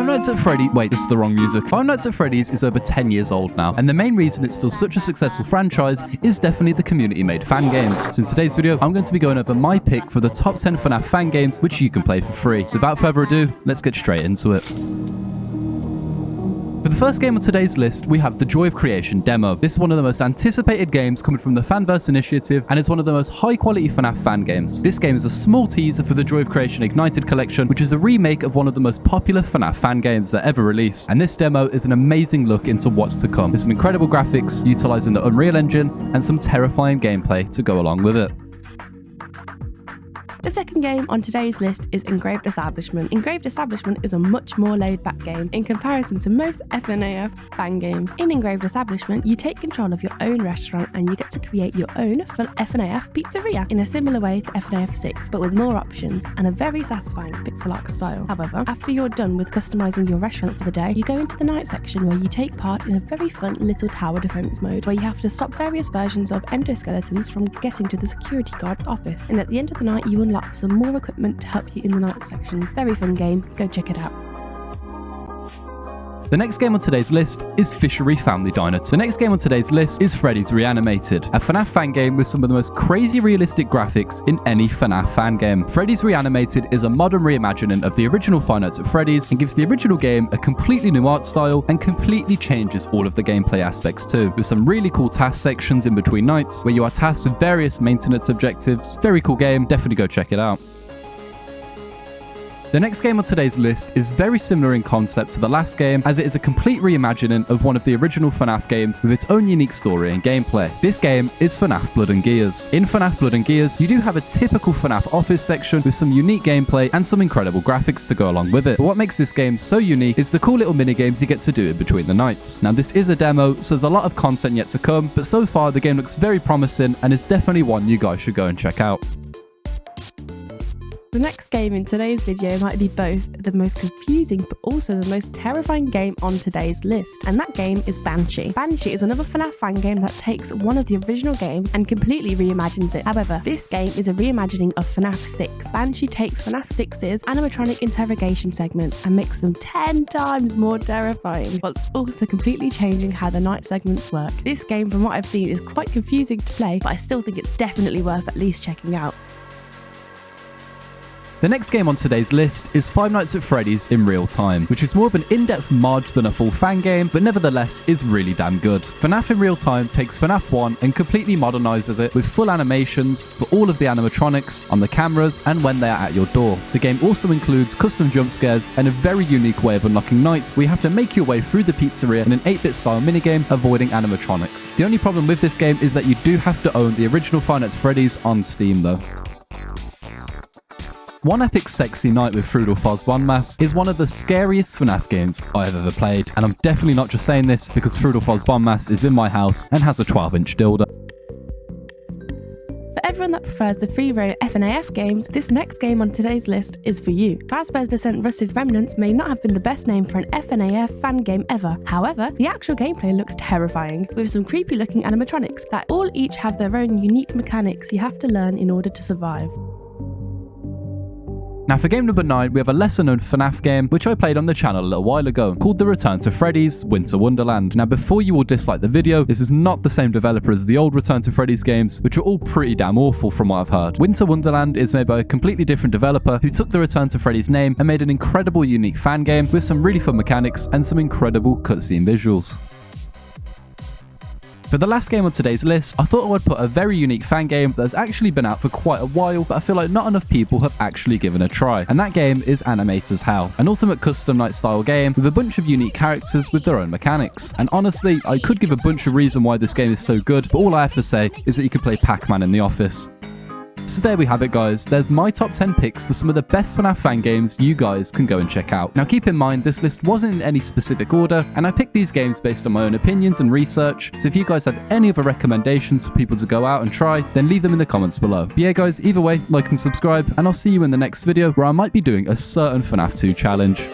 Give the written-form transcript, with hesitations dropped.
Five Nights at Freddy's... Wait, this is the wrong music. Five Nights at Freddy's is over 10 years old now, and the main reason it's still such a successful franchise is definitely the community-made fan games. So in today's video, I'm going to be going over my pick for the top 10 FNAF fan games which you can play for free. So without further ado, let's get straight into it. For the first game on today's list, we have the Joy of Creation demo. This is one of the most anticipated games coming from the Fanverse initiative, and it's one of the most high-quality FNAF fan games. This game is a small teaser for the Joy of Creation Ignited collection, which is a remake of one of the most popular FNAF fan games that ever released. And this demo is an amazing look into what's to come, with some incredible graphics, utilizing the Unreal Engine, and some terrifying gameplay to go along with it. The second game on today's list is Engraved Establishment. Engraved Establishment is a much more laid-back game in comparison to most FNAF fan games. In Engraved Establishment, you take control of your own restaurant and you get to create your own FNAF pizzeria in a similar way to FNAF 6, but with more options and a very satisfying pixel art style. However, after you're done with customizing your restaurant for the day, you go into the night section where you take part in a very fun little tower defense mode where you have to stop various versions of endoskeletons from getting to the security guard's office. And at the end of the night, you unlock some more equipment to help you in the night sections. Very fun game, go check it out. The next game on today's list is Fishery Family Diner. The next game on today's list is Freddy's Reanimated, a FNAF fan game with some of the most crazy realistic graphics in any FNAF fan game. Freddy's Reanimated is a modern reimagining of the original Five Nights at Freddy's and gives the original game a completely new art style and completely changes all of the gameplay aspects too, with some really cool task sections in between nights where you are tasked with various maintenance objectives. Very cool game, definitely go check it out. The next game on today's list is very similar in concept to the last game, as it is a complete reimagining of one of the original FNAF games with its own unique story and gameplay. This game is FNAF Blood and Gears. In FNAF Blood and Gears, you do have a typical FNAF office section with some unique gameplay and some incredible graphics to go along with it. But what makes this game so unique is the cool little mini-games you get to do in between the nights. Now this is a demo, so there's a lot of content yet to come, but so far the game looks very promising and is definitely one you guys should go and check out. The next game in today's video might be both the most confusing but also the most terrifying game on today's list, and that game is Banshee. Banshee is another FNAF fan game that takes one of the original games and completely reimagines it. However, this game is a reimagining of FNAF 6. Banshee takes FNAF 6's animatronic interrogation segments and makes them 10 times more terrifying, whilst also completely changing how the night segments work. This game, from what I've seen, is quite confusing to play, but I still think it's definitely worth at least checking out. The next game on today's list is Five Nights at Freddy's in real time, which is more of an in-depth mod than a full fan game, but nevertheless is really damn good. FNAF in real time takes FNAF 1 and completely modernizes it with full animations for all of the animatronics on the cameras and when they are at your door. The game also includes custom jump scares and a very unique way of unlocking nights where you have to make your way through the pizzeria in an 8-bit style minigame avoiding animatronics. The only problem with this game is that you do have to own the original Five Nights at Freddy's on Steam though. One Epic Sexy Night with Froodle Fazbear is one of the scariest FNAF games I have ever played, and I'm definitely not just saying this because Froodle Fazbear is in my house and has a 12-inch dildo. For everyone that prefers the free roam FNAF games, this next game on today's list is for you. Fazbear's Descent Rusted Remnants may not have been the best name for an FNAF fan game ever. However, the actual gameplay looks terrifying, with some creepy looking animatronics that all each have their own unique mechanics you have to learn in order to survive. Now for game number 9, we have a lesser known FNAF game which I played on the channel a little while ago, called The Return to Freddy's Winter Wonderland. Now before you all dislike the video, this is not the same developer as the old Return to Freddy's games, which are all pretty damn awful from what I've heard. Winter Wonderland is made by a completely different developer who took the Return to Freddy's name and made an incredible unique fan game with some really fun mechanics and some incredible cutscene visuals. For the last game on today's list, I thought I would put a very unique fan game that has actually been out for quite a while, but I feel like not enough people have actually given a try. And that game is Animator's Hell, an ultimate custom night style game with a bunch of unique characters with their own mechanics. And honestly, I could give a bunch of reasons why this game is so good, but all I have to say is that you can play Pac-Man in the office. So there we have it guys, there's my top 10 picks for some of the best FNAF fan games you guys can go and check out. Now keep in mind this list wasn't in any specific order and I picked these games based on my own opinions and research, so if you guys have any other recommendations for people to go out and try, then leave them in the comments below. But yeah guys, either way, like and subscribe and I'll see you in the next video where I might be doing a certain FNAF 2 challenge.